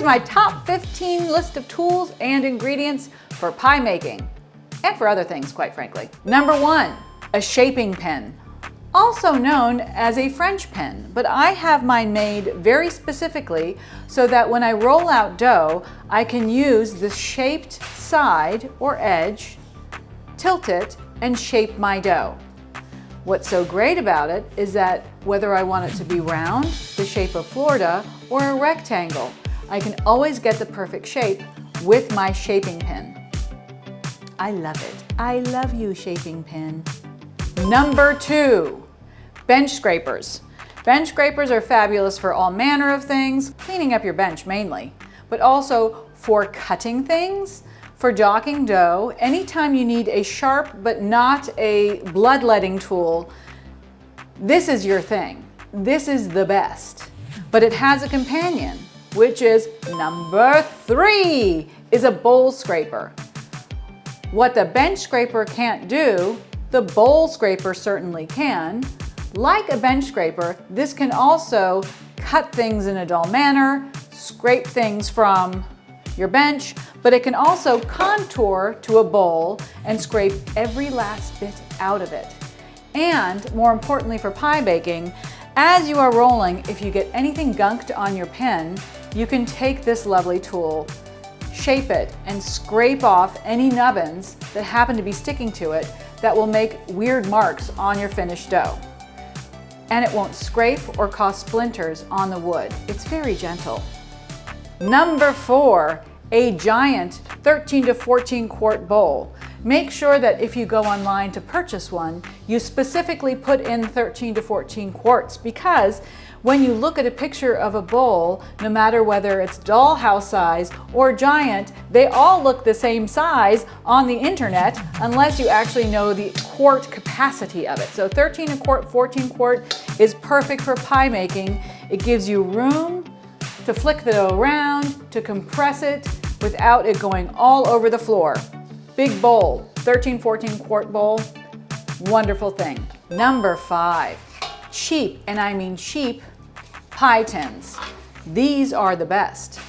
Here's my top 15 list of tools and ingredients for pie making, and for other things, quite frankly. Number 1, a shaping pin, also known as a French pin, but I have mine made very specifically so that when I roll out dough, I can use the shaped side or edge, tilt it, and shape my dough. What's so great about it is that whether I want it to be round, the shape of Florida, or a rectangle, I can always get the perfect shape with my shaping pin. I love it. I love you, shaping pin. Number 2, bench scrapers. Bench scrapers are fabulous for all manner of things, cleaning up your bench mainly, but also for cutting things, for docking dough. Anytime you need a sharp but not a bloodletting tool, this is your thing. This is the best. But it has a companion, which is number 3, is a bowl scraper. What the bench scraper can't do, the bowl scraper certainly can. Like a bench scraper, this can also cut things in a dull manner, scrape things from your bench, but it can also contour to a bowl and scrape every last bit out of it. And more importantly for pie baking, as you are rolling, if you get anything gunked on your pen, you can take this lovely tool, shape it, and scrape off any nubbins that happen to be sticking to it that will make weird marks on your finished dough. And it won't scrape or cause splinters on the wood. It's very gentle. Number 4, a giant 13 to 14 quart bowl. Make sure that if you go online to purchase one, you specifically put in 13 to 14 quarts, because when you look at a picture of a bowl, no matter whether it's dollhouse size or giant, they all look the same size on the internet unless you actually know the quart capacity of it. So 13 a quart, 14 quart is perfect for pie making. It gives you room to flick the dough around, to compress it without it going all over the floor. Big bowl, 13, 14 quart bowl, wonderful thing. Number 5, cheap, and I mean cheap, pie tins. These are the best.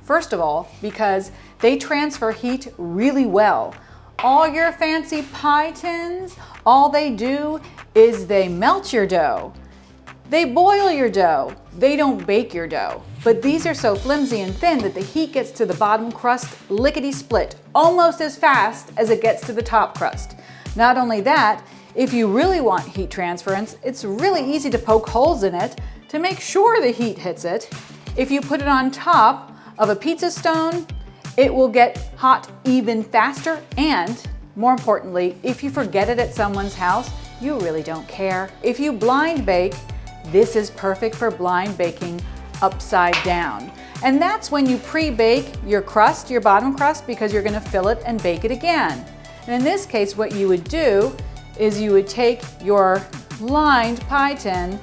First of all, because they transfer heat really well. All your fancy pie tins, all they do is they melt your dough. They boil your dough. They don't bake your dough. But these are so flimsy and thin that the heat gets to the bottom crust lickety-split, almost as fast as it gets to the top crust. Not only that, if you really want heat transference, it's really easy to poke holes in it to make sure the heat hits it. If you put it on top of a pizza stone, it will get hot even faster, and more importantly, if you forget it at someone's house, you really don't care. If you blind bake, this is perfect for blind baking upside down. And that's when you pre-bake your crust, your bottom crust, because you're gonna fill it and bake it again. And in this case, what you would do is you would take your lined pie tin,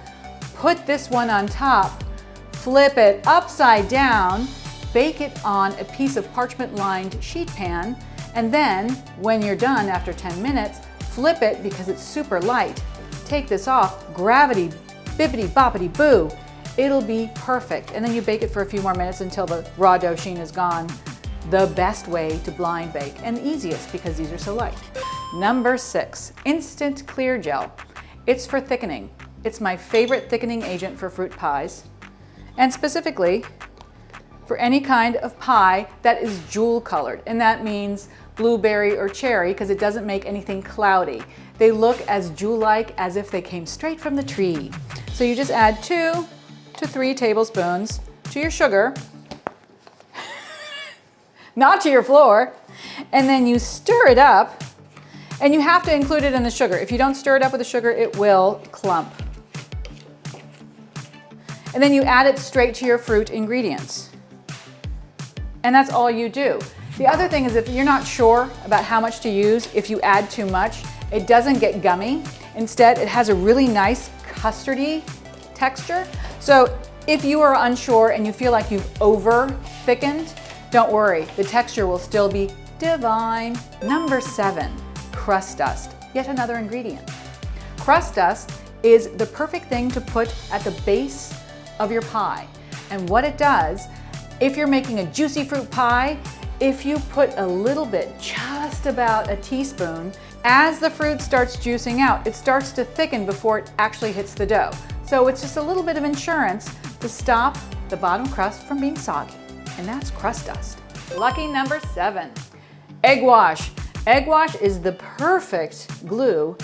put this one on top, flip it upside down, bake it on a piece of parchment lined sheet pan, and then when you're done after 10 minutes, flip it because it's super light. Take this off, gravity, bippity boppity boo. It'll be perfect. And then you bake it for a few more minutes until the raw dough sheen is gone. The best way to blind bake, and the easiest because these are so light. Number 6, instant clear gel. It's for thickening. It's my favorite thickening agent for fruit pies, and specifically for any kind of pie that is jewel colored. And that means blueberry or cherry, because it doesn't make anything cloudy. They look as jewel-like as if they came straight from the tree. So you just add 2 to 3 tablespoons to your sugar, not to your floor, and then you stir it up, and you have to include it in the sugar. If you don't stir it up with the sugar, it will clump. And then you add it straight to your fruit ingredients. And that's all you do. The other thing is, if you're not sure about how much to use, if you add too much, it doesn't get gummy. Instead, it has a really nice custardy texture. So if you are unsure and you feel like you've over thickened, don't worry, the texture will still be divine. Number 7, crust dust, yet another ingredient. Crust dust is the perfect thing to put at the base of your pie. And what it does, If you're making a juicy fruit pie, if you put a little bit, just about a teaspoon, as the fruit starts juicing out, it starts to thicken before it actually hits the dough. So it's just a little bit of insurance to stop the bottom crust from being soggy, and that's crust dust. Lucky number 7, egg wash. Egg wash is the perfect glue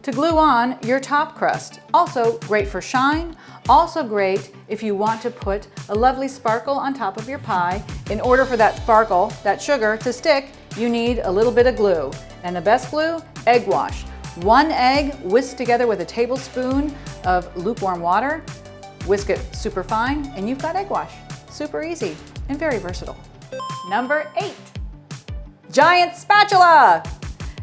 to glue on your top crust. Also great for shine, also great if you want to put a lovely sparkle on top of your pie. In order for that sparkle, that sugar, to stick, you need a little bit of glue. And the best glue, egg wash. 1 egg whisked together with a tablespoon of lukewarm water, whisk it super fine, and you've got egg wash. Super easy and very versatile. Number 8, giant spatula.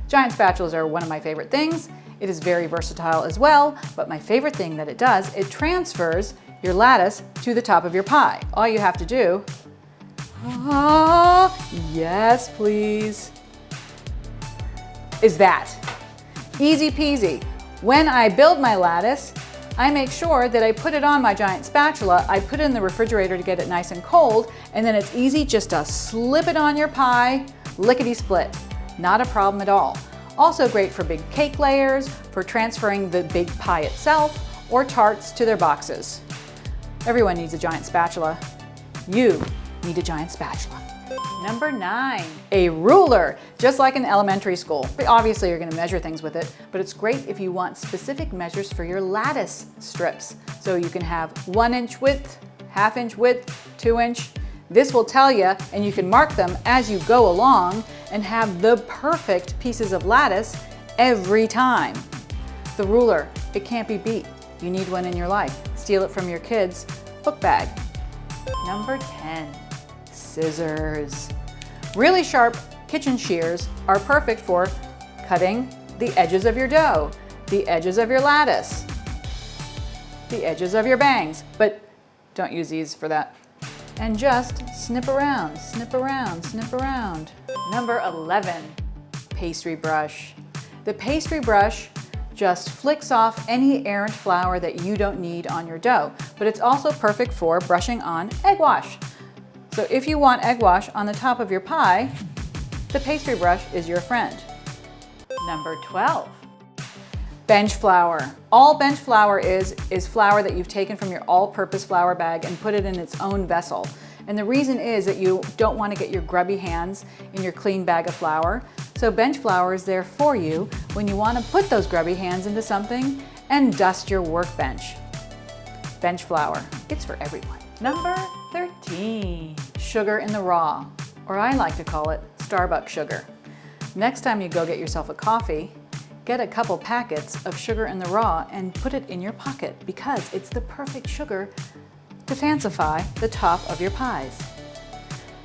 Giant spatulas are one of my favorite things. It is very versatile as well, but my favorite thing that it does, it transfers your lattice to the top of your pie. All you have to do, yes please, is that. Easy peasy. When I build my lattice, I make sure that I put it on my giant spatula, I put it in the refrigerator to get it nice and cold, and then it's easy just to slip it on your pie, lickety-split. Not a problem at all. Also great for big cake layers, for transferring the big pie itself, or tarts to their boxes. Everyone needs a giant spatula. You need a giant spatula. Number 9, a ruler, just like in elementary school. Obviously you're gonna measure things with it, but it's great if you want specific measures for your lattice strips. So you can have 1 inch width, 1/2 inch width, 2 inch. This will tell you, and you can mark them as you go along and have the perfect pieces of lattice every time. The ruler, it can't be beat. You need one in your life. Steal it from your kids' book bag. Number 10, scissors. Really sharp kitchen shears are perfect for cutting the edges of your dough, the edges of your lattice, the edges of your bangs, but don't use these for that. And just snip around, snip around, snip around. Number 11, pastry brush. The pastry brush just flicks off any errant flour that you don't need on your dough, but it's also perfect for brushing on egg wash. So if you want egg wash on the top of your pie, the pastry brush is your friend. Number 12, bench flour. All bench flour is flour that you've taken from your all-purpose flour bag and put it in its own vessel. And the reason is that you don't want to get your grubby hands in your clean bag of flour. So bench flour is there for you when you want to put those grubby hands into something and dust your workbench. Bench flour, it's for everyone. Number 13, sugar in the raw, or I like to call it Starbucks sugar. Next time you go get yourself a coffee, get a couple packets of sugar in the raw and put it in your pocket because it's the perfect sugar to fancify the top of your pies.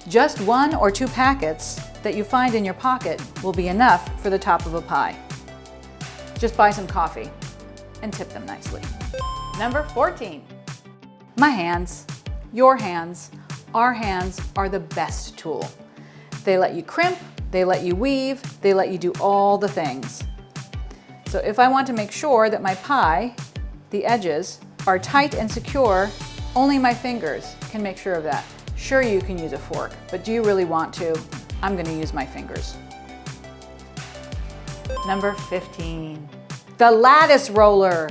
Just 1 or 2 packets that you find in your pocket will be enough for the top of a pie. Just buy some coffee and tip them nicely. Number 14, my hands, your hands, our hands are the best tool. They let you crimp, they let you weave, they let you do all the things. So if I want to make sure that my pie, the edges, are tight and secure, only my fingers can make sure of that. Sure, you can use a fork, but do you really want to? I'm going to use my fingers. Number 15, the lattice roller.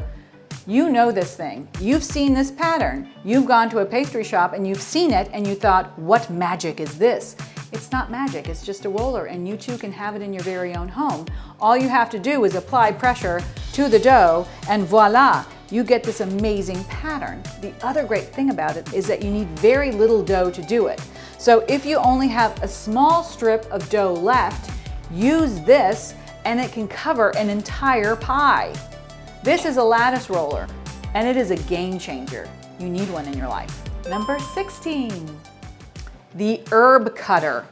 You know this thing. You've seen this pattern. You've gone to a pastry shop and you've seen it and you thought, what magic is this? It's not magic, it's just a roller, and you too can have it in your very own home. All you have to do is apply pressure to the dough and voila, you get this amazing pattern. The other great thing about it is that you need very little dough to do it. So if you only have a small strip of dough left, use this and it can cover an entire pie. This is a lattice roller and it is a game changer. You need one in your life. Number 16, the herb cutter.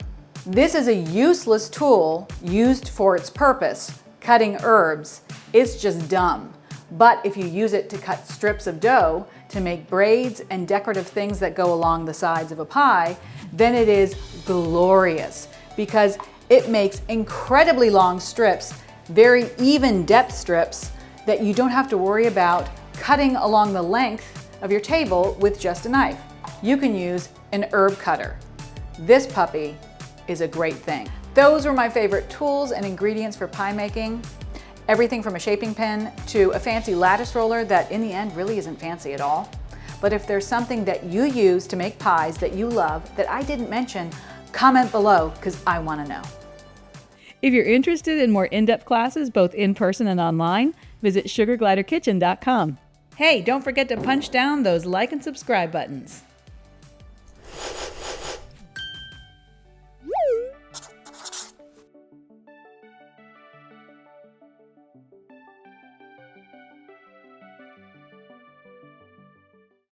This is a useless tool used for its purpose, cutting herbs. It's just dumb. But if you use it to cut strips of dough to make braids and decorative things that go along the sides of a pie, then it is glorious because it makes incredibly long strips, very even depth strips that you don't have to worry about cutting along the length of your table with just a knife. You can use an herb cutter. This puppy is a great thing. Those were my favorite tools and ingredients for pie making. Everything from a shaping pen to a fancy lattice roller that in the end really isn't fancy at all. But if there's something that you use to make pies that you love that I didn't mention, comment below because I want to know. If you're interested in more in-depth classes, both in person and online, visit sugargliderkitchen.com. Hey, don't forget to punch down those like and subscribe buttons.